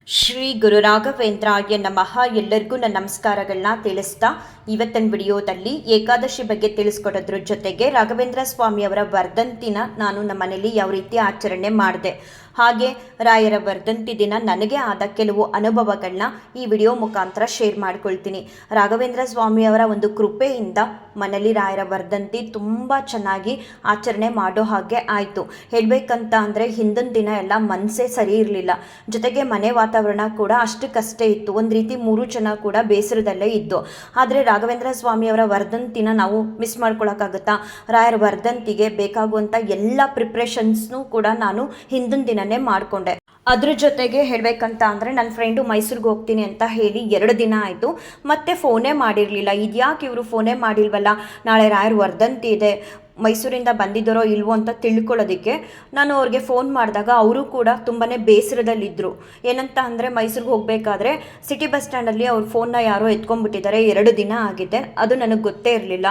ಶ್ರೀ ಗುರು ರಾಘವೇಂದ್ರಾಯ ನಮಃ. ಎಲ್ಲರಿಗೂ ನನ್ನ ನಮಸ್ಕಾರಗಳನ್ನ ತಿಳಿಸ್ತಾ ಇವತ್ತಿನ ವಿಡಿಯೋದಲ್ಲಿ ಏಕಾದಶಿ ಬಗ್ಗೆ ತಿಳಿಸ್ಕೊಡೋದ್ರ ಜೊತೆಗೆ ರಾಘವೇಂದ್ರ ಸ್ವಾಮಿಯವರ ವರ್ಧಂತಿನ ನಾನು ನಮ್ಮ ಮನೇಲಿ ಯಾವ ರೀತಿ ಆಚರಣೆ ಮಾಡಿದೆ, ಹಾಗೆ ರಾಯರ ವರ್ಧಂತಿ ದಿನ ನನಗೆ ಆದ ಕೆಲವು ಅನುಭವಗಳನ್ನ ಈ ವಿಡಿಯೋ ಮುಖಾಂತರ ಶೇರ್ ಮಾಡ್ಕೊಳ್ತೀನಿ. ರಾಘವೇಂದ್ರ ಸ್ವಾಮಿಯವರ ಒಂದು ಕೃಪೆಯಿಂದ ಮನೇಲಿ ರಾಯರ ವರ್ಧಂತಿ ತುಂಬ ಚೆನ್ನಾಗಿ ಆಚರಣೆ ಮಾಡೋ ಹಾಗೆ ಆಯಿತು. ಹೇಳಬೇಕಂತ ಅಂದರೆ ಹಿಂದಿನ ದಿನ ಎಲ್ಲ ಮನಸ್ಸೇ ಸರಿ ಇರಲಿಲ್ಲ, ಜೊತೆಗೆ ಮನೆ ವಾತಾವರಣ ಕೂಡ ಅಷ್ಟಕ್ಕಷ್ಟೇ ಇತ್ತು. ಒಂದು ರೀತಿ 3 ಜನ ಕೂಡ ಬೇಸರದಲ್ಲೇ ಇದ್ದು. ಆದರೆ ರಾಘವೇಂದ್ರ ಸ್ವಾಮಿಯವರ ವರ್ಧಂತಿನ ನಾವು ಮಿಸ್ ಮಾಡ್ಕೊಳಕ್ಕಾಗುತ್ತಾ? ರಾಯರ ವರ್ಧಂತಿಗೆ ಬೇಕಾಗುವಂಥ ಎಲ್ಲ ಪ್ರಿಪ್ರೇಷನ್ಸ್ನೂ ಕೂಡ ನಾನು ಹಿಂದಿನ ದಿನನೇ ಮಾಡಿಕೊಂಡೆ. ಅದ್ರ ಜೊತೆಗೆ ಹೇಳಬೇಕಂತ ಅಂದರೆ ನನ್ನ ಫ್ರೆಂಡು ಮೈಸೂರಿಗೆ ಹೋಗ್ತೀನಿ ಅಂತ ಹೇಳಿ 2 ದಿನ ಆಯಿತು, ಮತ್ತೆ ಫೋನೇ ಮಾಡಿರಲಿಲ್ಲ. ಇದ್ಯಾಕೆ ಇವರು ಫೋನೇ ಮಾಡಿಲ್ವಲ್ಲ, ನಾಳೆ ರಾಯರ ವರ್ಧಂತಿ ಇದೆ, ಮೈಸೂರಿಂದ ಬಂದಿದ್ದಾರೋ ಇಲ್ವೋ ಅಂತ ತಿಳ್ಕೊಳ್ಳೋದಕ್ಕೆ ನಾನು ಅವ್ರಿಗೆ ಫೋನ್ ಮಾಡಿದಾಗ ಅವರು ಕೂಡ ತುಂಬಾ ಬೇಸರದಲ್ಲಿದ್ದರು. ಏನಂತ ಅಂದರೆ ಮೈಸೂರಿಗೆ ಹೋಗಬೇಕಾದ್ರೆ ಸಿಟಿ ಬಸ್ ಸ್ಟ್ಯಾಂಡಲ್ಲಿ ಅವ್ರ ಫೋನ್ನ ಯಾರೋ ಎತ್ಕೊಂಡ್ಬಿಟ್ಟಿದ್ದಾರೆ, 2 ದಿನ ಆಗಿದೆ, ಅದು ನನಗೆ ಗೊತ್ತೇ ಇರಲಿಲ್ಲ.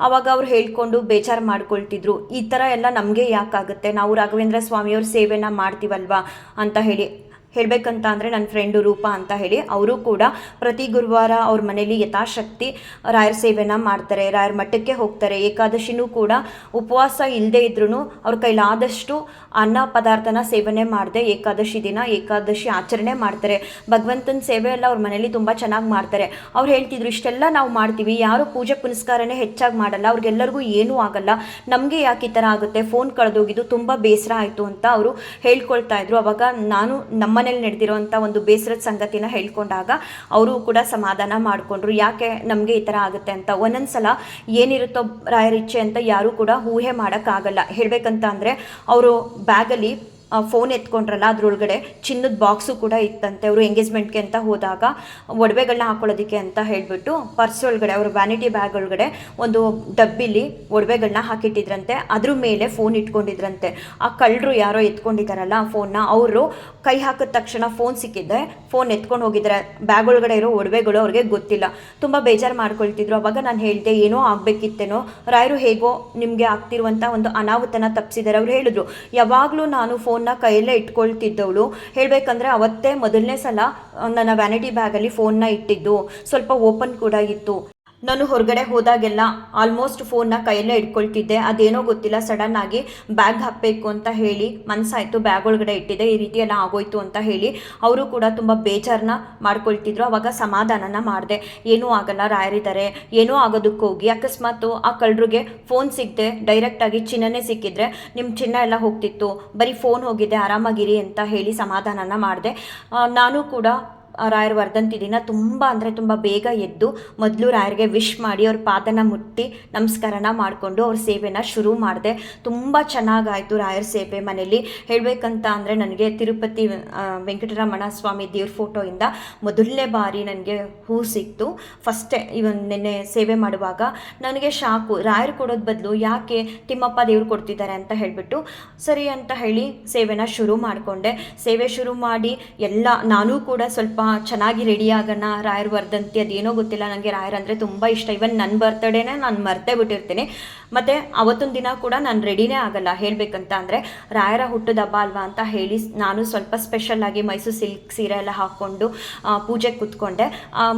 ಆವಾಗ ಅವ್ರು ಹೇಳ್ಕೊಂಡು ಬೇಜಾರು ಮಾಡ್ಕೊಳ್ತಿದ್ರು, ಈ ಥರ ಎಲ್ಲ ನಮಗೆ ಯಾಕಾಗುತ್ತೆ, ನಾವು ರಾಘವೇಂದ್ರ ಸ್ವಾಮಿಯವ್ರ ಸೇವೆನ ಮಾಡ್ತೀವಲ್ವಾ ಅಂತ ಹೇಳಿ. ಹೇಳಬೇಕಂತ ಅಂದರೆ ನನ್ನ ಫ್ರೆಂಡು ರೂಪಾ ಅಂತ ಹೇಳಿ, ಅವರು ಕೂಡ ಪ್ರತಿ ಗುರುವಾರ ಅವ್ರ ಮನೇಲಿ ಯಥಾಶಕ್ತಿ ರಾಯರ ಸೇವೆನ ಮಾಡ್ತಾರೆ, ರಾಯರ ಮಠಕ್ಕೆ ಹೋಗ್ತಾರೆ. ಏಕಾದಶಿನೂ ಕೂಡ ಉಪವಾಸ ಇಲ್ಲದೆ ಇದ್ರೂ ಅವ್ರ ಕೈಲಾದಷ್ಟು ಅನ್ನ ಪದಾರ್ಥನ ಸೇವನೆ ಮಾಡದೆ ಏಕಾದಶಿ ದಿನ ಏಕಾದಶಿ ಆಚರಣೆ ಮಾಡ್ತಾರೆ. ಭಗವಂತನ ಸೇವೆ ಎಲ್ಲ ಅವ್ರ ಮನೇಲಿ ತುಂಬ ಚೆನ್ನಾಗಿ ಮಾಡ್ತಾರೆ. ಅವ್ರು ಹೇಳ್ತಿದ್ರು, ಇಷ್ಟೆಲ್ಲ ನಾವು ಮಾಡ್ತೀವಿ, ಯಾರು ಪೂಜೆ ಪುನಸ್ಕಾರನೇ ಹೆಚ್ಚಾಗಿ ಮಾಡಲ್ಲ, ಅವ್ರಿಗೆಲ್ಲರಿಗೂ ಏನೂ ಆಗಲ್ಲ, ನಮಗೆ ಯಾಕೆ ಈ ಥರ ಆಗುತ್ತೆ, ಫೋನ್ ಕಳೆದೋಗಿದ್ದು ತುಂಬ ಬೇಸರ ಆಯಿತು ಅಂತ ಅವರು ಹೇಳ್ಕೊಳ್ತಾ ಇದ್ರು. ಅವಾಗ ನಾನು ನಮ್ಮ ಮನೇಲಿ ನಡೆದಿರೋಂಥ ಒಂದು ಬೇಸರದ ಸಂಗತಿನ ಹೇಳ್ಕೊಂಡಾಗ ಅವರು ಕೂಡ ಸಮಾಧಾನ ಮಾಡಿಕೊಂಡ್ರು, ಯಾಕೆ ನಮಗೆ ಈ ಥರ ಆಗುತ್ತೆ ಅಂತ. ಒಂದೊಂದ್ಸಲ ಏನಿರುತ್ತೋ ರಾಯರ ಇಚ್ಛೆ ಅಂತ ಯಾರೂ ಕೂಡ ಊಹೆ ಮಾಡೋಕ್ಕಾಗಲ್ಲ. ಹೇಳಬೇಕಂತ ಅಂದರೆ ಅವರು ಬ್ಯಾಗಲ್ಲಿ ಫೋನ್ ಎತ್ಕೊಂಡ್ರಲ್ಲ, ಅದರೊಳಗಡೆ ಚಿನ್ನದ ಬಾಕ್ಸು ಕೂಡ ಇತ್ತಂತೆ. ಅವರು ಎಂಗೇಜ್ಮೆಂಟ್ಗೆ ಅಂತ ಹೋದಾಗ ಒಡವೆಗಳನ್ನ ಹಾಕೊಳ್ಳೋದಕ್ಕೆ ಅಂತ ಹೇಳಿಬಿಟ್ಟು ಪರ್ಸ್ ಒಳಗಡೆ, ಅವರು ವ್ಯಾನಿಟಿ ಬ್ಯಾಗ್ ಒಳಗಡೆ ಒಂದು ಡಬ್ಬಿಲಿ ಒಡವೆಗಳನ್ನ ಹಾಕಿಟ್ಟಿದ್ರಂತೆ, ಅದ್ರ ಮೇಲೆ ಫೋನ್ ಇಟ್ಕೊಂಡಿದ್ರಂತೆ. ಆ ಕಳ್ಳರು ಯಾರೋ ಎತ್ಕೊಂಡಿದ್ದಾರಲ್ಲ ಫೋನ್ನ, ಅವರು ಕೈ ಹಾಕಿದ ತಕ್ಷಣ ಫೋನ್ ಸಿಕ್ಕಿದ್ದೆ, ಫೋನ್ ಎತ್ಕೊಂಡು ಹೋಗಿದ್ದಾರೆ. ಬ್ಯಾಗ್ ಒಳಗಡೆ ಇರೋ ಒಡವೆಗಳು ಅವ್ರಿಗೆ ಗೊತ್ತಿಲ್ಲ, ತುಂಬ ಬೇಜಾರು ಮಾಡ್ಕೊಳ್ತಿದ್ರು. ಅವಾಗ ನಾನು ಹೇಳಿದೆ, ಏನೋ ಆಗಬೇಕಿತ್ತೇನೋ, ರಾಯರು ಹೇಗೋ ನಿಮಗೆ ಆಗ್ತಿರುವಂಥ ಒಂದು ಅನಾಹುತನ ತಪ್ಪಿಸಿದ್ದಾರೆ. ಅವ್ರು ಹೇಳಿದ್ರು, ಯಾವಾಗಲೂ ನಾನು ಫೋನ್ನ ಕೈಯಲ್ಲೇ ಇಟ್ಕೊಳ್ತಿದ್ದವಳು, ಹೇಳಬೇಕಂದ್ರೆ ಅವತ್ತೇ ಮೊದಲನೇ ಸಲ ನನ್ನ ವ್ಯಾನಿಟಿ ಬ್ಯಾಗಲ್ಲಿ ಫೋನ್ನ ಇಟ್ಟಿದ್ದು, ಸ್ವಲ್ಪ ಓಪನ್ ಕೂಡ ಇತ್ತು. ನಾನು ಹೊರಗಡೆ ಹೋದಾಗೆಲ್ಲ ಆಲ್ಮೋಸ್ಟ್ ಫೋನ್ನ ಕೈಯಲ್ಲೇ ಇಟ್ಕೊಳ್ತಿದ್ದೆ, ಅದೇನೋ ಗೊತ್ತಿಲ್ಲ, ಸಡನ್ ಆಗಿ ಬ್ಯಾಗ್ ಹಾಕಬೇಕು ಅಂತ ಹೇಳಿ ಮನಸ್ಸಾಯಿತು, ಬ್ಯಾಗ್ ಒಳಗಡೆ ಇಟ್ಟಿದ್ದೆ, ಈ ರೀತಿ ಎಲ್ಲ ಆಗೋಯ್ತು ಅಂತ ಹೇಳಿ ಅವರು ಕೂಡ ತುಂಬ ಬೇಜಾರನ್ನ ಮಾಡ್ಕೊಳ್ತಿದ್ರು. ಅವಾಗ ಸಮಾಧಾನನ ಮಾಡಿದೆ, ಏನೂ ಆಗಲ್ಲ, ರಾಯರಿದ್ದಾರೆ, ಏನೂ ಆಗೋದಕ್ಕೆ ಹೋಗಿ ಅಕಸ್ಮಾತ್ ಆ ಕಳ್ಳರಿಗೆ ಫೋನ್ ಸಿಗದೆ ಡೈರೆಕ್ಟಾಗಿ ಚಿನ್ನನೇ ಸಿಕ್ಕಿದ್ರೆ ನಿಮ್ಮ ಚಿನ್ನ ಎಲ್ಲ ಹೋಗ್ತಿತ್ತು, ಬರೀ ಫೋನ್ ಹೋಗಿದೆ, ಆರಾಮಾಗಿರಿ ಅಂತ ಹೇಳಿ ಸಮಾಧಾನನ ಮಾಡಿದೆ. ನಾನು ಕೂಡ ರಾಯರ ವರ್ಧಂತಿ ದಿನ ತುಂಬ ಅಂದರೆ ತುಂಬ ಬೇಗ ಎದ್ದು ಮೊದಲು ರಾಯರಿಗೆ ವಿಶ್ ಮಾಡಿ ಅವ್ರ ಪಾದನ ಮುಟ್ಟಿ ನಮಸ್ಕಾರನ ಮಾಡಿಕೊಂಡು ಅವ್ರ ಸೇವೆನ ಶುರು ಮಾಡಿದೆ. ತುಂಬ ಚೆನ್ನಾಗಾಯಿತು ರಾಯರ ಸೇವೆ ಮನೇಲಿ. ಹೇಳಬೇಕಂತ ಅಂದರೆ ನನಗೆ ತಿರುಪತಿ ವೆಂಕಟರಮಣ ಸ್ವಾಮಿ ದೇವ್ರ ಫೋಟೋಯಿಂದ ಮೊದಲನೇ ಬಾರಿ ನನಗೆ ಹೂ ಸಿಕ್ತು. ಫಸ್ಟೇ ನಿನ್ನೆ ಸೇವೆ ಮಾಡುವಾಗ ನನಗೆ ಶಾಕು, ರಾಯರು ಕೊಡೋದು ಬದಲು ಯಾಕೆ ತಿಮ್ಮಪ್ಪ ದೇವ್ರು ಕೊಡ್ತಿದ್ದಾರೆ ಅಂತ ಹೇಳಿಬಿಟ್ಟು ಸರಿ ಅಂತ ಹೇಳಿ ಸೇವೆನ ಶುರು ಮಾಡಿಕೊಂಡೆ. ಸೇವೆ ಶುರು ಮಾಡಿ ಎಲ್ಲ ನಾನು ಕೂಡ ಸ್ವಲ್ಪ ಚೆನ್ನಾಗಿ ರೆಡಿ ಆಗೋಣ, ರಾಯರ ವರ್ಧಂತಿ ಅದೇನೋ ಗೊತ್ತಿಲ್ಲ, ನನಗೆ ರಾಯರ್ ಅಂದರೆ ತುಂಬ ಇಷ್ಟ. ಇವನ್ ನನ್ನ ಬರ್ತ್ಡೇನೇ ನಾನು ಮರ್ತೇ ಬಿಟ್ಟಿರ್ತೀನಿ, ಮತ್ತು ಅವತ್ತೊಂದು ದಿನ ಕೂಡ ನಾನು ರೆಡಿನೇ ಆಗಲ್ಲ. ಹೇಳಬೇಕಂತ ಅಂದರೆ ರಾಯರ ಹುಟ್ಟದ ಹಬ್ಬ ಅಲ್ವಾ ಅಂತ ಹೇಳಿ ನಾನು ಸ್ವಲ್ಪ ಸ್ಪೆಷಲ್ಲಾಗಿ ಮೈಸೂರು ಸಿಲ್ಕ್ ಸೀರೆ ಎಲ್ಲ ಹಾಕ್ಕೊಂಡು ಪೂಜೆಗೆ ಕೂತ್ಕೊಂಡೆ.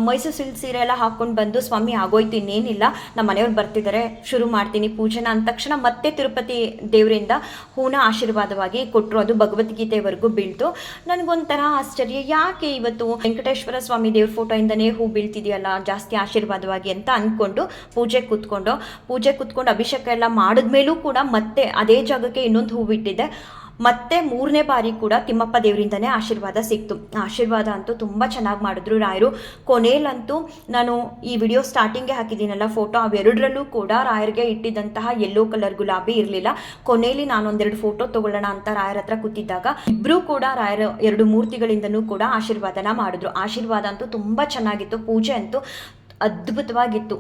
ಮೈಸೂರು ಸಿಲ್ಕ್ ಸೀರೆ ಎಲ್ಲ ಹಾಕ್ಕೊಂಡು ಬಂದು, ಸ್ವಾಮಿ ಆಗೋಯ್ತು, ಇನ್ನೇನಿಲ್ಲ, ನಮ್ಮ ಮನೆಯವ್ರು ಬರ್ತಿದ್ದಾರೆ, ಶುರು ಮಾಡ್ತೀನಿ ಪೂಜೆನ ಅಂದ ತಕ್ಷಣ ಮತ್ತೆ ತಿರುಪತಿ ದೇವರಿಂದ ಹೂನ ಆಶೀರ್ವಾದವಾಗಿ ಕೊಟ್ಟರು. ಅದು ಭಗವದ್ಗೀತೆವರೆಗೂ ಬೀಳ್ತು. ನನಗೊಂಥರ ಆಶ್ಚರ್ಯ, ಯಾಕೆ ಇವತ್ತು ವೆಂಕಟೇಶ್ವರ ಸ್ವಾಮಿ ದೇವ್ರ ಫೋಟೋಯಿಂದನೇ ಹೂ ಬೀಳ್ತಿದೆಯಲ್ಲ ಜಾಸ್ತಿ ಆಶೀರ್ವಾದವಾಗಿ ಅಂತ ಅಂದ್ಕೊಂಡು ಪೂಜೆ ಕೂತ್ಕೊಂಡು ಅಭಿಷೇಕ ಎಲ್ಲ ಮಾಡಿದ್ಮೇಲೂ ಕೂಡ ಮತ್ತೆ ಅದೇ ಜಾಗಕ್ಕೆ ಇನ್ನೊಂದು ಹೂ ಬಿಟ್ಟಿದ್ದೆ. ಮತ್ತೆ 3ನೇ ಬಾರಿ ಕೂಡ ತಿಮ್ಮಪ್ಪ ದೇವರಿಂದನೇ ಆಶೀರ್ವಾದ ಸಿಕ್ತು. ಆಶೀರ್ವಾದ ಅಂತೂ ತುಂಬ ಚೆನ್ನಾಗಿ ಮಾಡಿದ್ರು ರಾಯರು. ಕೊನೆಯಲ್ಲಂತೂ ನಾನು ಈ ವಿಡಿಯೋ ಸ್ಟಾರ್ಟಿಂಗ್ಗೆ ಹಾಕಿದ್ದೀನಲ್ಲ ಫೋಟೋ, ಅವೆರಡರಲ್ಲೂ ಕೂಡ ರಾಯರಿಗೆ ಇಟ್ಟಿದ್ದಂತಹ ಯೆಲ್ಲೋ ಕಲರ್ ಗುಲಾಬಿ ಇರಲಿಲ್ಲ. ಕೊನೆಯಲ್ಲಿ ನಾನು ಒಂದೆರಡು ಫೋಟೋ ತೊಗೊಳ್ಳೋಣ ಅಂತ ರಾಯರ ಹತ್ರ ಕೂತಿದ್ದಾಗ ಇಬ್ಬರೂ ಕೂಡ ರಾಯರ 2 ಮೂರ್ತಿಗಳಿಂದನೂ ಕೂಡ ಆಶೀರ್ವಾದನ ಮಾಡಿದ್ರು. ಆಶೀರ್ವಾದ ಅಂತೂ ತುಂಬ ಚೆನ್ನಾಗಿತ್ತು. ಪೂಜೆ ಅಂತೂ ಅದ್ಭುತವಾಗಿತ್ತು.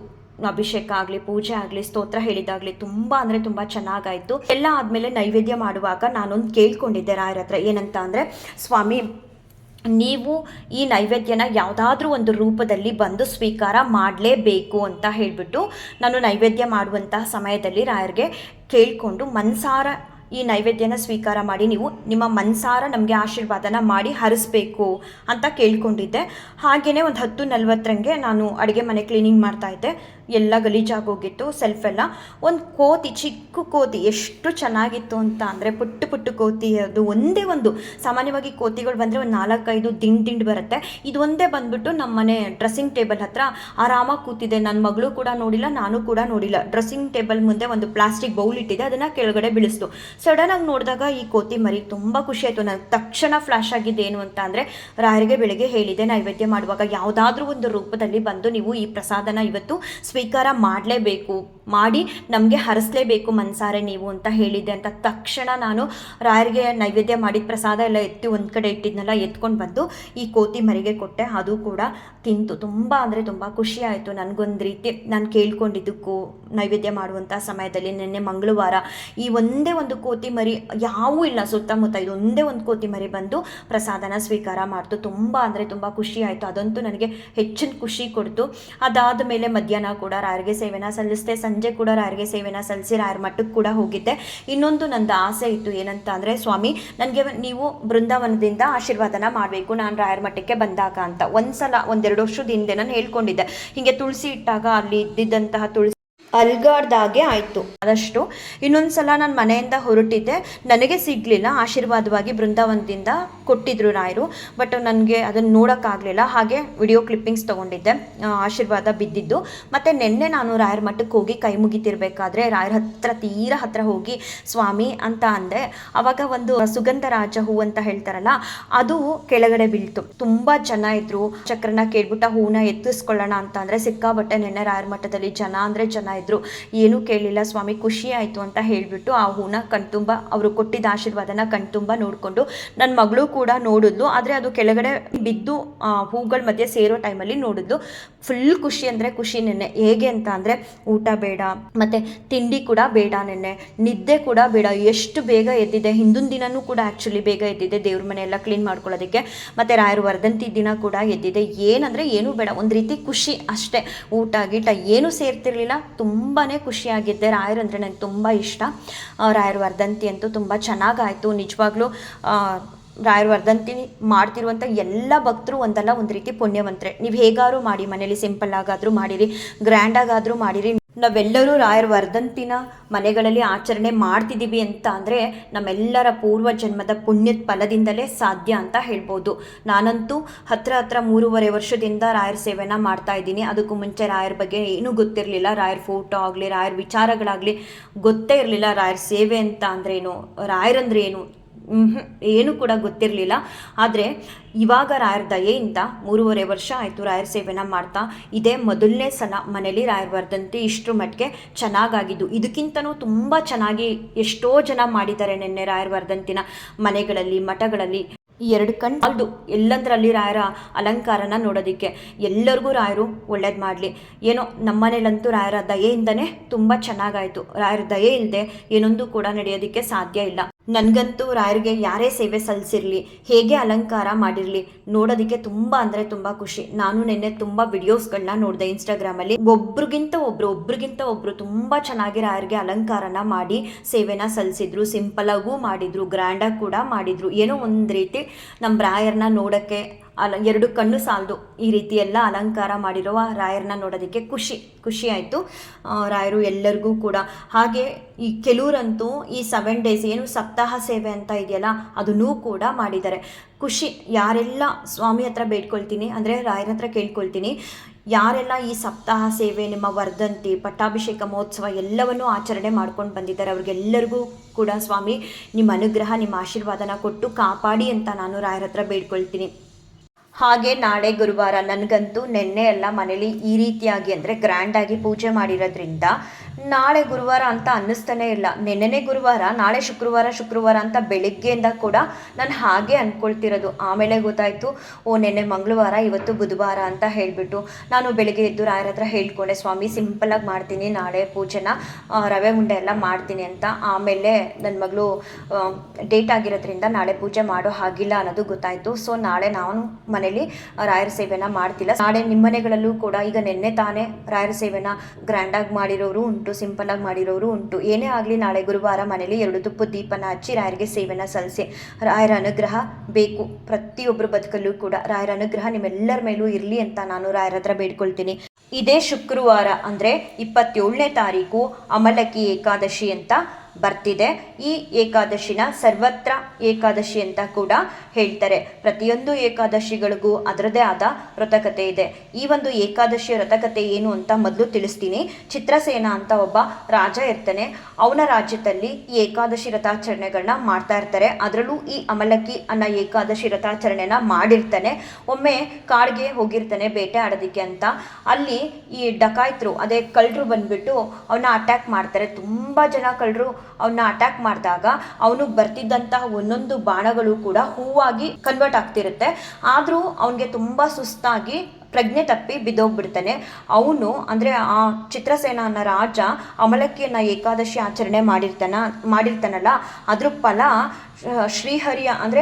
ಅಭಿಷೇಕ ಆಗಲಿ, ಪೂಜೆ ಆಗಲಿ, ಸ್ತೋತ್ರ ಹೇಳಿದಾಗಲಿ ತುಂಬ ಅಂದರೆ ತುಂಬ ಚೆನ್ನಾಗಾಯಿತು. ಎಲ್ಲ ಆದಮೇಲೆ ನೈವೇದ್ಯ ಮಾಡುವಾಗ ನಾನೊಂದು ಕೇಳ್ಕೊಂಡಿದ್ದೆ ರಾಯರ ಹತ್ರ, ಏನಂತ ಅಂದರೆ, ಸ್ವಾಮಿ ನೀವು ಈ ನೈವೇದ್ಯನ ಯಾವುದಾದ್ರೂ ಒಂದು ರೂಪದಲ್ಲಿ ಬಂದು ಸ್ವೀಕಾರ ಮಾಡಲೇಬೇಕು ಅಂತ ಹೇಳಿಬಿಟ್ಟು ನಾನು ನೈವೇದ್ಯ ಮಾಡುವಂತಹ ಸಮಯದಲ್ಲಿ ರಾಯರಿಗೆ ಕೇಳಿಕೊಂಡು ಮನಸಾರ ಈ ನೈವೇದ್ಯನ ಸ್ವೀಕಾರ ಮಾಡಿ ನೀವು ನಿಮ್ಮ ಮನಸಾರ ನಮಗೆ ಆಶೀರ್ವಾದನ ಮಾಡಿ ಹರಿಸ್ಬೇಕು ಅಂತ ಕೇಳ್ಕೊಂಡಿದ್ದೆ. ಹಾಗೆಯೇ ಒಂದು 10:40 ನಾನು ಅಡುಗೆ ಮನೆ ಕ್ಲೀನಿಂಗ್ ಮಾಡ್ತಾಯಿದ್ದೆ. ಎಲ್ಲ ಗಲೀಜಾಗೋಗಿತ್ತು, ಸೆಲ್ಫೆಲ್ಲ. ಒಂದು ಕೋತಿ, ಚಿಕ್ಕ ಕೋತಿ ಎಷ್ಟು ಚೆನ್ನಾಗಿತ್ತು ಅಂತ ಅಂದರೆ ಪುಟ್ಟು ಪುಟ್ಟು ಕೋತಿ. ಅದು ಒಂದೇ ಒಂದು, ಸಾಮಾನ್ಯವಾಗಿ ಕೋತಿಗಳು ಬಂದರೆ ಒಂದು 4-5 ದಿಂಡು ಬರುತ್ತೆ. ಇದು ಒಂದೇ ಬಂದ್ಬಿಟ್ಟು ನಮ್ಮ ಮನೆ ಡ್ರೆಸ್ಸಿಂಗ್ ಟೇಬಲ್ ಹತ್ರ ಆರಾಮಾಗಿ ಕೂತಿದೆ. ನನ್ನ ಮಗಳು ಕೂಡ ನೋಡಿಲ್ಲ, ನಾನು ಕೂಡ ನೋಡಿಲ್ಲ. ಡ್ರೆಸ್ಸಿಂಗ್ ಟೇಬಲ್ ಮುಂದೆ ಒಂದು ಪ್ಲಾಸ್ಟಿಕ್ ಬೌಲ್ ಇಟ್ಟಿದೆ, ಅದನ್ನು ಕೆಳಗಡೆ ಬೀಳಿಸ್ತು. ಸಡನ್ನಾಗಿ ನೋಡಿದಾಗ ಈ ಕೋತಿ ಮರಿ ತುಂಬ ಖುಷಿ ಆಯಿತು. ನನಗೆ ತಕ್ಷಣ ಫ್ಲ್ಯಾಶ್ ಆಗಿದ್ದೇನು ಅಂತ ಅಂದರೆ, ರಾಯರಿಗೆ ಬೆಳಗ್ಗೆ ಹೇಳಿದೆ ನೈವೇದ್ಯ ಮಾಡುವಾಗ ಯಾವುದಾದ್ರೂ ಒಂದು ರೂಪದಲ್ಲಿ ಬಂದು ನೀವು ಈ ಪ್ರಸಾದನ ಇವತ್ತು ಸ್ವೀಕಾರ ಮಾಡಲೇಬೇಕು, ಮಾಡಿ ನಮಗೆ ಹರಿಸಲೇಬೇಕು ಮನಸಾರೆ ನೀವು ಅಂತ ಹೇಳಿದ್ದೆ ಅಂತ ತಕ್ಷಣ ನಾನು ರಾಯರಿಗೆ ನೈವೇದ್ಯ ಮಾಡಿದ ಪ್ರಸಾದ ಎಲ್ಲ ಎತ್ತಿ ಒಂದು ಕಡೆ ಇಟ್ಟಿದ್ನೆಲ್ಲ ಎತ್ಕೊಂಡು ಬಂದು ಈ ಕೋತಿ ಮರಿಗೆ ಕೊಟ್ಟೆ. ಅದು ಕೂಡ ತಿಂತು. ತುಂಬ ಅಂದರೆ ತುಂಬ ಖುಷಿ ಆಯಿತು ನನಗೊಂದು ರೀತಿ. ನಾನು ಕೇಳ್ಕೊಂಡಿದ್ದಕ್ಕೂ ನೈವೇದ್ಯ ಮಾಡುವಂಥ ಸಮಯದಲ್ಲಿ ನಿನ್ನೆ ಮಂಗಳವಾರ ಈ ಒಂದೇ ಒಂದು ಕೋತಿ ಮರಿ, ಯಾವೂ ಇಲ್ಲ ಸುತ್ತಮುತ್ತ, ಇದು ಒಂದೇ ಒಂದು ಕೋತಿ ಮರಿ ಬಂದು ಪ್ರಸಾದನ ಸ್ವೀಕಾರ ಮಾಡ್ತು. ತುಂಬ ಅಂದರೆ ತುಂಬ ಖುಷಿ ಆಯಿತು. ಅದಂತೂ ನನಗೆ ಹೆಚ್ಚಿನ ಖುಷಿ ಕೊಡ್ತು. ಅದಾದ ಮೇಲೆ ಮಧ್ಯಾಹ್ನ ಕೂಡ ರಾಯರಿಗೆ ಸೇವೆನ ಸಲ್ಲಿಸಿದೆ. ಸಂಜೆ ಕೂಡ ರಾಯರಿಗೆ ಸೇವೆನ ಸಲ್ಲಿಸಿ ರಾಯರ ಮಠಕ್ಕೆ ಕೂಡ ಹೋಗಿದ್ದೆ. ಇನ್ನೊಂದು ನಂದು ಆಸೆ ಇತ್ತು, ಏನಂತ ಅಂದರೆ, ಸ್ವಾಮಿ ನನಗೆ ನೀವು ಬೃಂದಾವನದಿಂದ ಆಶೀರ್ವಾದನ ಮಾಡಬೇಕು ನಾನು ರಾಯರ ಮಠಕ್ಕೆ ಬಂದಾಗ ಅಂತ. ಒಂದ್ಸಲ 1-2 ವರ್ಷದ ಹಿಂದೆ ನಾನು ಹೇಳ್ಕೊಂಡಿದ್ದೆ. ಹೀಗೆ ತುಳಸಿ ಇಟ್ಟಾಗ ಅಲ್ಲಿ ಇದ್ದಿದ್ದಂತಹ ತುಳಸಿ ಅಲ್ಗಾಡ್ದಾಗೆ ಆಯಿತು. ಆದಷ್ಟು ಇನ್ನೊಂದು ಸಲ ನಾನು ಮನೆಯಿಂದ ಹೊರಟಿದ್ದೆ, ನನಗೆ ಸಿಗಲಿಲ್ಲ. ಆಶೀರ್ವಾದವಾಗಿ ಬೃಂದಾವನದಿಂದ ಕೊಟ್ಟಿದ್ರು ರಾಯರು, ಬಟ್ ನನಗೆ ಅದನ್ನು ನೋಡೋಕ್ಕಾಗಲಿಲ್ಲ. ಹಾಗೆ ವಿಡಿಯೋ ಕ್ಲಿಪ್ಪಿಂಗ್ಸ್ ತೊಗೊಂಡಿದ್ದೆ, ಆಶೀರ್ವಾದ ಬಿದ್ದಿದ್ದು. ಮತ್ತು ನಿನ್ನೆ ನಾನು ರಾಯರ ಮಠಕ್ಕೆ ಹೋಗಿ ಕೈ ಮುಗಿತಿರ್ಬೇಕಾದ್ರೆ ರಾಯರ ತೀರಾ ಹತ್ರ ಹೋಗಿ ಸ್ವಾಮಿ ಅಂತ ಅಂದೆ. ಆವಾಗ ಒಂದು ಸುಗಂಧರಾಜ ಹೂ ಅಂತ ಹೇಳ್ತಾರಲ್ಲ, ಅದು ಕೆಳಗಡೆ ಬೀಳ್ತು. ತುಂಬ ಜನ ಇದ್ರು. ಚಕ್ರನ ಕೇಳ್ಬಿಟ್ಟು ಹೂನ ಎತ್ತಿಸ್ಕೊಳ್ಳೋಣ ಅಂತ ಅಂದರೆ ಸಿಕ್ಕಾಬಟ್ಟೆ ನಿನ್ನೆ ರಾಯರ ಮಠದಲ್ಲಿ ಜನ ಅಂದರೆ ಜನ ಇದ್ರು. ಏನೂ ಕೇಳಲಿಲ್ಲ ಸ್ವಾಮಿ, ಖುಷಿ ಆಯಿತು ಅಂತ ಹೇಳಿಬಿಟ್ಟು ಆ ಹೂನ ಕಣ್ತುಂಬ, ಅವರು ಕೊಟ್ಟಿದ್ದ ಆಶೀರ್ವಾದನ ಕಣ್ತುಂಬ ನೋಡಿಕೊಂಡು ನನ್ನ ಮಗಳು ಕೂಡ ನೋಡಿದ್ಲು. ಆದರೆ ಅದು ಕೆಳಗಡೆ ಬಿದ್ದು ಹೂಗಳ ಮಧ್ಯೆ ಸೇರೋ ಟೈಮಲ್ಲಿ ನೋಡಿದ್ಲು. ಫುಲ್ ಖುಷಿ ಅಂದರೆ ಖುಷಿ. ನೆನ್ನೆ ಹೇಗೆ ಅಂತ ಅಂದರೆ, ಊಟ ಬೇಡ, ಮತ್ತು ತಿಂಡಿ ಕೂಡ ಬೇಡ, ನೆನ್ನೆ ನಿದ್ದೆ ಕೂಡ ಬೇಡ. ಎಷ್ಟು ಬೇಗ ಎದ್ದಿದೆ. ಹಿಂದಿನ ದಿನವೂ ಕೂಡ ಆ್ಯಕ್ಚುಲಿ ಬೇಗ ಎದ್ದಿದೆ, ದೇವ್ರ ಮನೆ ಎಲ್ಲ ಕ್ಲೀನ್ ಮಾಡ್ಕೊಳ್ಳೋದಕ್ಕೆ. ಮತ್ತು ರಾಯರು ವರ್ಧಂತಿ ದಿನ ಕೂಡ ಎದ್ದಿದೆ. ಏನಂದರೆ ಏನೂ ಬೇಡ, ಒಂದು ರೀತಿ ಖುಷಿ ಅಷ್ಟೇ. ಊಟ ಗೀಟ ಏನೂ ಸೇರ್ತಿರ್ಲಿಲ್ಲ. ತುಂಬಾ ಖುಷಿಯಾಗಿದ್ದೆ. ರಾಯರಂದರೆ ನನಗೆ ತುಂಬ ಇಷ್ಟ. ರಾಯರ ವರ್ಧಂತಿ ಅಂತೂ ತುಂಬ ಚೆನ್ನಾಗಾಯಿತು ನಿಜವಾಗ್ಲೂ. ರಾಯರ ವರ್ಧಂತಿ ಮಾಡ್ತಿರುವಂಥ ಎಲ್ಲ ಭಕ್ತರು ಒಂದಲ್ಲ ಒಂದು ರೀತಿ ಪುಣ್ಯವಂತರೆ. ನೀವು ಹೇಗಾದರೂ ಮಾಡಿ, ಮನೇಲಿ ಸಿಂಪಲ್ಲಾಗಾದರೂ ಮಾಡಿರಿ, ಗ್ರ್ಯಾಂಡಾಗಾದರೂ ಮಾಡಿರಿ. ನಾವೆಲ್ಲರೂ ರಾಯರ ವರ್ಧಂತಿನ ಮನೆಗಳಲ್ಲಿ ಆಚರಣೆ ಮಾಡ್ತಿದ್ದೀವಿ ಅಂತ ಅಂದರೆ ನಮ್ಮೆಲ್ಲರ ಪೂರ್ವ ಜನ್ಮದ ಪುಣ್ಯದ ಫಲದಿಂದಲೇ ಸಾಧ್ಯ ಅಂತ ಹೇಳ್ಬೋದು. ನಾನಂತೂ ಹತ್ರ 3.5 ವರ್ಷದಿಂದ ರಾಯರ ಸೇವೆನ ಮಾಡ್ತಾ ಇದ್ದೀನಿ. ಅದಕ್ಕೂ ಮುಂಚೆ ರಾಯರ ಬಗ್ಗೆ ಏನೂ ಗೊತ್ತಿರಲಿಲ್ಲ. ರಾಯರ ಫೋಟೋ ಆಗಲಿ, ರಾಯರ ವಿಚಾರಗಳಾಗಲಿ ಗೊತ್ತೇ ಇರಲಿಲ್ಲ. ರಾಯರ ಸೇವೆ ಅಂತ ಅಂದ್ರೇನು, ರಾಯರಂದ್ರೆ ಏನು, ಏನೂ ಕೂಡ ಗೊತ್ತಿರಲಿಲ್ಲ. ಆದರೆ ಇವಾಗ ರಾಯರ ದಯೆಯಿಂದ 3.5 ವರ್ಷ ಆಯಿತು ರಾಯರ ಸೇವೆನ ಮಾಡ್ತಾ. ಇದೇ ಮೊದಲನೇ ಸಲ ಮನೇಲಿ ರಾಯರ ವರ್ಧಂತಿ ಇಷ್ಟರ ಮಟ್ಟಿಗೆ ಚೆನ್ನಾಗಾಗಿದ್ದು. ಇದಕ್ಕಿಂತನೂ ತುಂಬ ಚೆನ್ನಾಗಿ ಎಷ್ಟೋ ಜನ ಮಾಡಿದ್ದಾರೆ ನಿನ್ನೆ ರಾಯರ ವರ್ಧಂತಿನ ಮನೆಗಳಲ್ಲಿ, ಮಠಗಳಲ್ಲಿ. 2 ಕಣ್ಣು ಅಲ್ದು ಎಲ್ಲಂದ್ರಲ್ಲಿ ರಾಯರ ಅಲಂಕಾರನ ನೋಡೋದಕ್ಕೆ. ಎಲ್ಲರಿಗೂ ರಾಯರು ಒಳ್ಳೇದು ಮಾಡಲಿ. ಏನೋ ನಮ್ಮನೇಲಂತೂ ರಾಯರ ದಯೆಯಿಂದನೇ ತುಂಬ ಚೆನ್ನಾಗಾಯಿತು. ರಾಯರ ದಯೆ ಇಲ್ಲದೆ ಏನೊಂದು ಕೂಡ ನಡೆಯೋದಕ್ಕೆ ಸಾಧ್ಯ ಇಲ್ಲ. ನನಗಂತೂ ರಾಯರಿಗೆ ಯಾರೇ ಸೇವೆ ಸಲ್ಲಿಸಿರಲಿ, ಹೇಗೆ ಅಲಂಕಾರ ಮಾಡಿರಲಿ, ನೋಡೋದಕ್ಕೆ ತುಂಬ ಅಂದರೆ ತುಂಬ ಖುಷಿ. ನಾನು ನಿನ್ನೆ ತುಂಬ ವಿಡಿಯೋಸ್ಗಳನ್ನ ನೋಡಿದೆ ಇನ್ಸ್ಟಾಗ್ರಾಮಲ್ಲಿ. ಒಬ್ರಿಗಿಂತ ಒಬ್ರು ತುಂಬ ಚೆನ್ನಾಗಿ ರಾಯರಿಗೆ ಅಲಂಕಾರನ ಮಾಡಿ ಸೇವೆನ ಸಲ್ಲಿಸಿದ್ರು. ಸಿಂಪಲಾಗೂ ಮಾಡಿದರು, ಗ್ರ್ಯಾಂಡಾಗಿ ಕೂಡ ಮಾಡಿದರು. ಏನೋ ಒಂದು ರೀತಿ ನಮ್ಮ ರಾಯರನ್ನ ನೋಡೋಕ್ಕೆ 2 ಕಣ್ಣು ಸಾಲದು ಈ ರೀತಿ ಎಲ್ಲ ಅಲಂಕಾರ ಮಾಡಿರುವ ರಾಯರನ್ನ ನೋಡೋದಕ್ಕೆ ಖುಷಿ ಆಯಿತು. ರಾಯರು ಎಲ್ಲರಿಗೂ ಕೂಡ. ಹಾಗೆ ಈ ಕೆಲವರಂತೂ ಈ 7 ಡೇಸ್ ಏನು ಸಪ್ತಾಹ ಸೇವೆ ಅಂತ ಇದೆಯಲ್ಲ, ಅದನ್ನೂ ಕೂಡ ಮಾಡಿದ್ದಾರೆ. ಖುಷಿ. ಯಾರೆಲ್ಲ ಸ್ವಾಮಿ ಹತ್ರ ಬೇಡ್ಕೊಳ್ತೀನಿ ಅಂದರೆ ರಾಯರ ಹತ್ರ ಕೇಳ್ಕೊಳ್ತೀನಿ, ಯಾರೆಲ್ಲ ಈ ಸಪ್ತಾಹ ಸೇವೆ, ನಿಮ್ಮ ವರ್ಧಂತಿ, ಪಟ್ಟಾಭಿಷೇಕ ಮಹೋತ್ಸವ ಎಲ್ಲವನ್ನೂ ಆಚರಣೆ ಮಾಡ್ಕೊಂಡು ಬಂದಿದ್ದಾರೆ, ಅವ್ರಿಗೆಲ್ಲರಿಗೂ ಕೂಡ ಸ್ವಾಮಿ ನಿಮ್ಮ ಅನುಗ್ರಹ, ನಿಮ್ಮ ಆಶೀರ್ವಾದನ ಕೊಟ್ಟು ಕಾಪಾಡಿ ಅಂತ ನಾನು ರಾಯರ ಹತ್ರ ಬೇಡ್ಕೊಳ್ತೀನಿ. ಹಾಗೆ ನಾಳೆ ಗುರುವಾರ. ನನಗಂತೂ ನೆನ್ನೆ ಎಲ್ಲ ಮನೇಲಿ ಈ ರೀತಿಯಾಗಿ ಅಂದರೆ ಗ್ರ್ಯಾಂಡಾಗಿ ಪೂಜೆ ಮಾಡಿರೋದ್ರಿಂದ ನಾಳೆ ಗುರುವಾರ ಅಂತ ಅನ್ನಿಸ್ತಾನೆ ಇಲ್ಲ. ನೆನ್ನೆನೇ ಗುರುವಾರ, ನಾಳೆ ಶುಕ್ರವಾರ ಅಂತ ಬೆಳಿಗ್ಗೆಯಿಂದ ಕೂಡ ನಾನು ಹಾಗೆ ಅಂದ್ಕೊಳ್ತಿರೋದು. ಆಮೇಲೆ ಗೊತ್ತಾಯಿತು, ನೆನ್ನೆ ಮಂಗಳವಾರ, ಇವತ್ತು ಬುಧವಾರ ಅಂತ ಹೇಳಿಬಿಟ್ಟು ನಾನು ಬೆಳಿಗ್ಗೆ ಎದ್ದು ರಾಯರ ಹತ್ರ ಹೇಳ್ಕೊಂಡೆ, ಸ್ವಾಮಿ ಸಿಂಪಲಾಗಿ ಮಾಡ್ತೀನಿ ನಾಳೆ ಪೂಜೆನ, ರವೆ ಉಂಡೆ ಎಲ್ಲ ಮಾಡ್ತೀನಿ ಅಂತ. ಆಮೇಲೆ ನನ್ನ ಮಗಳು ಡೇಟ್ ಆಗಿರೋದ್ರಿಂದ ನಾಳೆ ಪೂಜೆ ಮಾಡೋ ಹಾಗಿಲ್ಲ ಅನ್ನೋದು ಗೊತ್ತಾಯಿತು. ಸೊ ನಾಳೆ ನಾನು ಮನೇಲಿ ರಾಯರ ಸೇವೆನ ಮಾಡ್ತಿಲ್ಲ. ನಾಳೆ ನಿಮ್ಮ ಮನೆಗಳಲ್ಲೂ ಕೂಡ ಈಗ ನೆನ್ನೆ ತಾನೇ ರಾಯರ ಸೇವೆನ ಗ್ರ್ಯಾಂಡಾಗಿ ಮಾಡಿರೋರು ಉಂಟು, ಸಿಂಪಲ್ಲಾಗಿ ಮಾಡಿರೋರು ಉಂಟು. ಏನೇ ಆಗಲಿ ನಾಳೆ ಗುರುವಾರ ಮನೇಲಿ 2 ತುಪ್ಪದ ದೀಪನ ಹಚ್ಚಿ ರಾಯರಿಗೆ ಸೇವೆನ ಸಲ್ಲಿಸಿ. ರಾಯರ ಅನುಗ್ರಹ ಬೇಕು ಪ್ರತಿಯೊಬ್ಬರ ಬದುಕಲ್ಲೂ ಕೂಡ. ರಾಯರ ಅನುಗ್ರಹ ನಿಮ್ಮೆಲ್ಲರ ಮೇಲೂ ಇರಲಿ ಅಂತ ನಾನು ರಾಯರ ಹತ್ರ ಬೇಡ್ಕೊಳ್ತೀನಿ. ಇದೇ ಶುಕ್ರವಾರ ಅಂದರೆ 27ನೇ ತಾರೀಕು ಅಮಲಕಿ ಏಕಾದಶಿ ಅಂತ ಬರ್ತಿದೆ. ಈ ಏಕಾದಶಿನ ಸರ್ವತ್ರ ಏಕಾದಶಿ ಅಂತ ಕೂಡ ಹೇಳ್ತಾರೆ. ಪ್ರತಿಯೊಂದು ಏಕಾದಶಿಗಳಿಗೂ ಅದರದೇ ಆದ ವ್ರತಕತೆ ಇದೆ. ಈ ಒಂದು ಏಕಾದಶಿಯ ವ್ರತಕತೆ ಏನು ಅಂತ ಮೊದಲು ತಿಳಿಸ್ತೀನಿ. ಚಿತ್ರಸೇನ ಅಂತ ಒಬ್ಬ ರಾಜ ಇರ್ತಾನೆ. ಅವನ ರಾಜ್ಯದಲ್ಲಿ ಈ ಏಕಾದಶಿ ವ್ರತಾಚರಣೆಗಳನ್ನ ಮಾಡ್ತಾ ಇರ್ತಾರೆ. ಅದರಲ್ಲೂ ಈ ಅಮಲಕಿ ಅನ್ನೋ ಏಕಾದಶಿ ವ್ರತಾಚರಣೆನ ಮಾಡಿರ್ತಾನೆ. ಒಮ್ಮೆ ಕಾಡಿಗೆ ಹೋಗಿರ್ತಾನೆ ಬೇಟೆ ಆಡೋದಕ್ಕೆ ಅಂತ. ಅಲ್ಲಿ ಈ ಡಕಾಯಿತರು, ಅದೇ ಕಳ್ಳರು ಬಂದ್ಬಿಟ್ಟು ಅವನ್ನ ಅಟ್ಯಾಕ್ ಮಾಡ್ತಾರೆ. ತುಂಬ ಜನ ಕಳ್ಳರು ಅವನ್ನ ಅಟ್ಯಾಕ್ ಮಾಡಿದಾಗ ಅವನು ಬರ್ತಿದ್ದಂತಹ ಒಂದೊಂದು ಬಾಣಗಳು ಕೂಡ ಹೂವಾಗಿ ಕನ್ವರ್ಟ್ ಆಗ್ತಿರುತ್ತೆ. ಆದರೂ ಅವನಿಗೆ ತುಂಬ ಸುಸ್ತಾಗಿ ಪ್ರಜ್ಞೆ ತಪ್ಪಿ ಬಿದ್ದೋಗ್ಬಿಡ್ತಾನೆ. ಅವನು ಅಂದರೆ ಆ ಚಿತ್ರಸೇನ ಅನ್ನೋ ರಾಜ ಅಮಲಕಿಯನ್ನ ಏಕಾದಶಿ ಆಚರಣೆ ಮಾಡಿರ್ತಾನಲ್ಲ, ಅದ್ರ ಫಲ ಶ್ರೀಹರಿಯ ಅಂದರೆ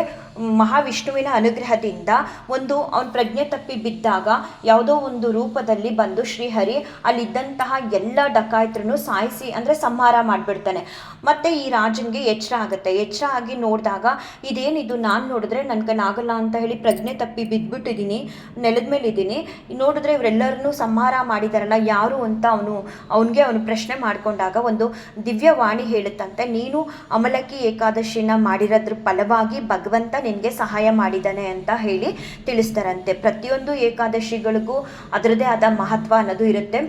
ಮಹಾವಿಷ್ಣುವಿನ ಅನುಗ್ರಹದಿಂದ ಅವನ ಪ್ರಜ್ಞೆ ತಪ್ಪಿ ಬಿದ್ದಾಗ ಯಾವುದೋ ಒಂದು ರೂಪದಲ್ಲಿ ಬಂದು ಶ್ರೀಹರಿ ಅಲ್ಲಿದ್ದಂತಹ ಎಲ್ಲ ಡಕಾಯಿತರನ್ನು ಸಾಯಿಸಿ ಅಂದರೆ ಸಂಹಾರ ಮಾಡಿಬಿಡ್ತಾನೆ. ಮತ್ತು ಈ ರಾಜನಿಗೆ ಎಚ್ಚರ ಆಗುತ್ತೆ. ಎಚ್ಚರ ಆಗಿ ನೋಡಿದಾಗ ಇದೇನಿದು, ನಾನು ನೋಡಿದ್ರೆ ನನ್ನ ಕೈಲಾಗಲ್ಲ ಅಂತ ಹೇಳಿ ಪ್ರಜ್ಞೆ ತಪ್ಪಿ ಬಿದ್ದುಬಿಟ್ಟಿದ್ದೀನಿ, ನೆಲದ ಮೇಲೆ ಇದ್ದೀನಿ. ನೋಡಿದ್ರೆ ಇವರೆಲ್ಲರನ್ನೂ ಸಂಹಾರ ಮಾಡಿದಾರಲ್ಲ, ಯಾರು ಅಂತ ಅವನು ಪ್ರಶ್ನೆ ಮಾಡಿಕೊಂಡಾಗ ಒಂದು ದಿವ್ಯವಾಣಿ ಹೇಳುತ್ತಂತೆ, ನೀನು ಅಮಲಕಿ ಏಕಾದಶಿನ ಮಾಡಿರೋದ್ರ ಫಲವಾಗಿ ಭಗವಂತ ನಿನಗೆ ಸಹಾಯ ಮಾಡಿದ್ದಾನೆ ಅಂತ ಹೇಳಿ ತಿಳಿಸ್ತಾರಂತೆ. ಪ್ರತಿಯೊಂದು ಏಕಾದಶಿಗಳಿಗೂ ಅದರದೇ ಆದ ಮಹತ್ವ ಅನ್ನೋದು ಇರುತ್ತೆ.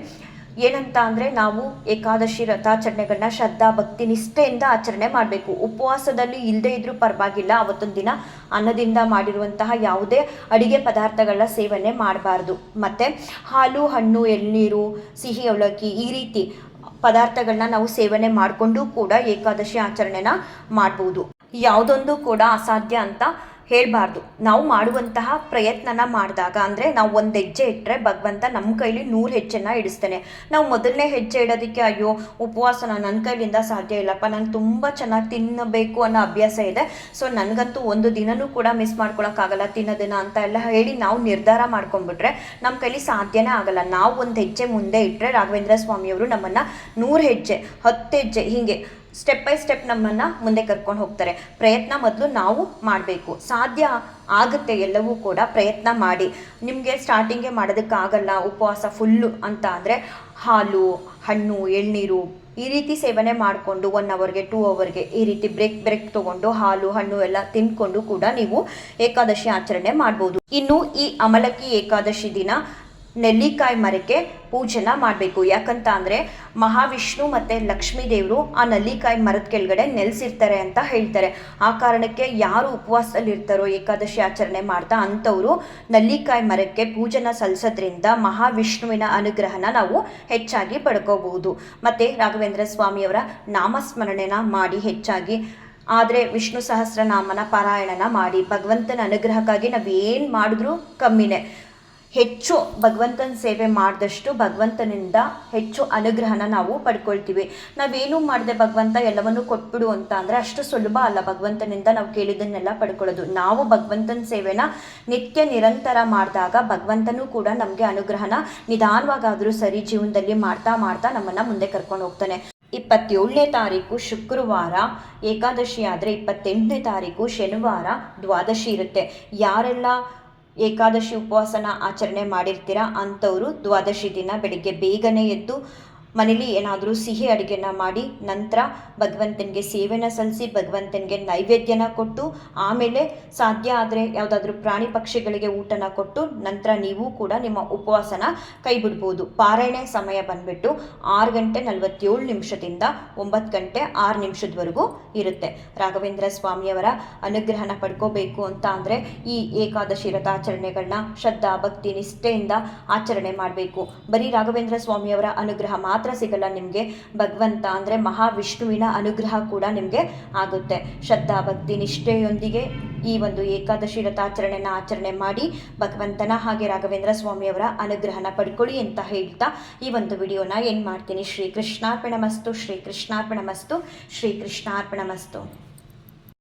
ಏನಂತ ಅಂದರೆ ನಾವು ಏಕಾದಶಿ ವ್ರತಾಚರಣೆಗಳನ್ನ ಶ್ರದ್ಧಾ ಭಕ್ತಿ ನಿಷ್ಠೆಯಿಂದ ಆಚರಣೆ ಮಾಡಬೇಕು. ಉಪವಾಸದಲ್ಲಿ ಇಲ್ಲದೆ ಇದ್ರೂ ಪರವಾಗಿಲ್ಲ, ಅವತ್ತೊಂದು ದಿನ ಅನ್ನದಿಂದ ಮಾಡಿರುವಂತಹ ಯಾವುದೇ ಅಡಿಗೆ ಪದಾರ್ಥಗಳನ್ನ ಸೇವನೆ ಮಾಡಬಾರ್ದು. ಮತ್ತು ಹಾಲು, ಹಣ್ಣು, ಎಳ್ನೀರು, ಸಿಹಿ ಅವಲಕ್ಕಿ ಈ ರೀತಿ ಪದಾರ್ಥಗಳನ್ನ ನಾವು ಸೇವನೆ ಮಾಡಿಕೊಂಡು ಕೂಡ ಏಕಾದಶಿ ಆಚರಣೆನ ಮಾಡ್ಬೋದು. ಯಾವುದೊಂದು ಕೂಡ ಅಸಾಧ್ಯ ಅಂತ ಹೇಳಬಾರ್ದು. ನಾವು ಮಾಡುವಂತಹ ಪ್ರಯತ್ನನ ಮಾಡಿದಾಗ ಅಂದರೆ ನಾವು ಒಂದು ಹೆಜ್ಜೆ ಇಟ್ಟರೆ ಭಗವಂತ ನಮ್ಮ ಕೈಲಿ 100 ಹೆಜ್ಜೆನ ಇಡಿಸ್ತಾನೆ. ನಾವು ಮೊದಲನೇ ಹೆಜ್ಜೆ ಇಡೋದಕ್ಕೆ ಅಯ್ಯೋ ಉಪವಾಸನ ನನ್ನ ಕೈಲಿಂದ ಸಾಧ್ಯ ಇಲ್ಲಪ್ಪ, ನಂಗೆ ತುಂಬ ಚೆನ್ನಾಗಿ ತಿನ್ನಬೇಕು ಅನ್ನೋ ಅಭ್ಯಾಸ ಇದೆ, ಸೊ ನನಗಂತೂ ಒಂದು ದಿನನೂ ಕೂಡ ಮಿಸ್ ಮಾಡ್ಕೊಳಕ್ಕಾಗಲ್ಲ ತಿನ್ನೋದನ್ನ ಅಂತ ಎಲ್ಲ ಹೇಳಿ ನಾವು ನಿರ್ಧಾರ ಮಾಡ್ಕೊಂಡ್ಬಿಟ್ರೆ ನಮ್ಮ ಕೈಲಿ ಸಾಧ್ಯನೇ ಆಗಲ್ಲ. ನಾವು ಒಂದು ಹೆಜ್ಜೆ ಮುಂದೆ ಇಟ್ಟರೆ ರಾಘವೇಂದ್ರ ಸ್ವಾಮಿಯವರು ನಮ್ಮನ್ನು 100 ಹೆಜ್ಜೆ 10 ಹೆಜ್ಜೆ ಹೀಗೆ ಸ್ಟೆಪ್ ಬೈ ಸ್ಟೆಪ್ ನಮ್ಮನ್ನು ಮುಂದೆ ಕರ್ಕೊಂಡು ಹೋಗ್ತಾರೆ. ಪ್ರಯತ್ನ ಮೊದಲು ನಾವು ಮಾಡಬೇಕು. ಸಾಧ್ಯ ಆಗುತ್ತೆ, ಎಲ್ಲವೂ ಕೂಡ ಪ್ರಯತ್ನ ಮಾಡಿ. ನಿಮಗೆ ಸ್ಟಾರ್ಟಿಂಗೇ ಮಾಡೋದಕ್ಕಾಗಲ್ಲ ಉಪವಾಸ ಫುಲ್ಲು ಅಂತ ಅಂದರೆ ಹಾಲು, ಹಣ್ಣು, ಎಳ್ನೀರು ಈ ರೀತಿ ಸೇವನೆ ಮಾಡಿಕೊಂಡು 1 ಅವರ್ಗೆ 2 ಅವರ್ಗೆ ಈ ರೀತಿ ಬ್ರೇಕ್ ತೊಗೊಂಡು ಹಾಲು, ಹಣ್ಣು ಎಲ್ಲ ತಿಂದ್ಕೊಂಡು ಕೂಡ ನೀವು ಏಕಾದಶಿ ಆಚರಣೆ ಮಾಡ್ಬೋದು. ಇನ್ನು ಈ ಅಮಲಕಿ ಏಕಾದಶಿ ದಿನ ನೆಲ್ಲಿಕಾಯಿ ಮರಕ್ಕೆ ಪೂಜೆನ ಮಾಡಬೇಕು. ಯಾಕಂತ ಅಂದರೆ ಮಹಾವಿಷ್ಣು ಮತ್ತು ಲಕ್ಷ್ಮೀ ದೇವರು ಆ ನೆಲ್ಲಿಕಾಯಿ ಮರದ ಕೆಳಗಡೆ ನೆಲೆಸಿರ್ತಾರೆ ಅಂತ ಹೇಳ್ತಾರೆ. ಆ ಕಾರಣಕ್ಕೆ ಯಾರು ಉಪವಾಸದಲ್ಲಿರ್ತಾರೋ ಏಕಾದಶಿ ಆಚರಣೆ ಮಾಡ್ತಾ ಅಂಥವರು ನೆಲ್ಲಿಕಾಯಿ ಮರಕ್ಕೆ ಪೂಜೆನ ಸಲ್ಲಿಸೋದ್ರಿಂದ ಮಹಾವಿಷ್ಣುವಿನ ಅನುಗ್ರಹನ ನಾವು ಹೆಚ್ಚಾಗಿ ಪಡ್ಕೋಬಹುದು. ಮತ್ತು ರಾಘವೇಂದ್ರ ಸ್ವಾಮಿಯವರ ನಾಮಸ್ಮರಣೆನ ಮಾಡಿ ಹೆಚ್ಚಾಗಿ, ಆದರೆ ವಿಷ್ಣು ಸಹಸ್ರನಾಮನ ಪಾರಾಯಣನ ಮಾಡಿ. ಭಗವಂತನ ಅನುಗ್ರಹಕ್ಕಾಗಿ ನಾವೇನು ಮಾಡಿದ್ರೂ ಕಮ್ಮಿನೇ. ಹೆಚ್ಚು ಭಗವಂತನ ಸೇವೆ ಮಾಡಿದಷ್ಟು ಭಗವಂತನಿಂದ ಹೆಚ್ಚು ಅನುಗ್ರಹನ ನಾವು ಪಡ್ಕೊಳ್ತೀವಿ. ನಾವೇನು ಮಾಡದೆ ಭಗವಂತ ಎಲ್ಲವನ್ನೂ ಕೊಟ್ಬಿಡು ಅಂತ ಅಂದರೆ ಅಷ್ಟು ಸುಲಭ ಅಲ್ಲ ಭಗವಂತನಿಂದ ನಾವು ಕೇಳಿದ್ದನ್ನೆಲ್ಲ ಪಡ್ಕೊಳ್ಳೋದು. ನಾವು ಭಗವಂತನ ಸೇವೆನ ನಿತ್ಯ ನಿರಂತರ ಮಾಡಿದಾಗ ಭಗವಂತನೂ ಕೂಡ ನಮಗೆ ಅನುಗ್ರಹನ ನಿಧಾನವಾಗಾದರೂ ಸರಿ ಜೀವನದಲ್ಲಿ ಮಾಡ್ತಾ ಮಾಡ್ತಾ ನಮ್ಮನ್ನು ಮುಂದೆ ಕರ್ಕೊಂಡು ಹೋಗ್ತಾನೆ. 27ನೇ ತಾರೀಕು ಶುಕ್ರವಾರ ಏಕಾದಶಿ ಆದರೆ 28ನೇ ತಾರೀಕು ಶನಿವಾರ ದ್ವಾದಶಿ ಇರುತ್ತೆ. ಯಾರೆಲ್ಲ ಏಕಾದಶಿ ಉಪವಾಸನ ಆಚರಣೆ ಮಾಡಿರ್ತೀರಾ ಅಂಥವರು ದ್ವಾದಶಿ ದಿನ ಬೆಳಿಗ್ಗೆ ಬೇಗನೆ ಎದ್ದು ಮನೇಲಿ ಏನಾದರೂ ಸಿಹಿ ಅಡುಗೆನ ಮಾಡಿ ನಂತರ ಭಗವಂತನಿಗೆ ಸೇವೆನ ಸಲ್ಲಿಸಿ ಭಗವಂತನಿಗೆ ನೈವೇದ್ಯನ ಕೊಟ್ಟು ಆಮೇಲೆ ಸಾಧ್ಯ ಆದರೆ ಯಾವುದಾದ್ರೂ ಪ್ರಾಣಿ ಪಕ್ಷಿಗಳಿಗೆ ಊಟನ ಕೊಟ್ಟು ನಂತರ ನೀವು ಕೂಡ ನಿಮ್ಮ ಉಪವಾಸನ ಕೈ ಬಿಡ್ಬೋದು. ಪಾರಾಯಣೆ ಸಮಯ ಬಂದುಬಿಟ್ಟು 6:47 9:06 ಇರುತ್ತೆ. ರಾಘವೇಂದ್ರ ಸ್ವಾಮಿಯವರ ಅನುಗ್ರಹನ ಪಡ್ಕೋಬೇಕು ಅಂತ ಅಂದರೆ ಈ ಏಕಾದಶಿ ವ್ರತಾಚರಣೆಗಳನ್ನ ಶ್ರದ್ಧಾ ಭಕ್ತಿ ನಿಷ್ಠೆಯಿಂದ ಆಚರಣೆ ಮಾಡಬೇಕು. ಬರೀ ರಾಘವೇಂದ್ರ ಸ್ವಾಮಿಯವರ ಅನುಗ್ರಹ ಮಾತ್ರ ಸಿಗಲ್ಲ ನಿಮಗೆ, ಭಗವಂತ ಅಂದರೆ ಮಹಾವಿಷ್ಣುವಿನ ಅನುಗ್ರಹ ಕೂಡ ನಿಮಗೆ ಆಗುತ್ತೆ. ಶ್ರದ್ಧಾ ಭಕ್ತಿ ನಿಷ್ಠೆಯೊಂದಿಗೆ ಈ ಒಂದು ಏಕಾದಶಿ ವ್ರತಾಚರಣೆನ ಆಚರಣೆ ಮಾಡಿ ಭಗವಂತನ ಹಾಗೆ ರಾಘವೇಂದ್ರ ಸ್ವಾಮಿಯವರ ಅನುಗ್ರಹನ ಪಡ್ಕೊಳ್ಳಿ ಅಂತ ಹೇಳ್ತಾ ಈ ಒಂದು ವಿಡಿಯೋನ ಏನು ಮಾಡ್ತೀನಿ. ಶ್ರೀ ಕೃಷ್ಣಾರ್ಪಣಮಸ್ತು, ಶ್ರೀ ಕೃಷ್ಣಾರ್ಪಣಮಸ್ತು, ಶ್ರೀ ಕೃಷ್ಣಾರ್ಪಣಮಸ್ತು.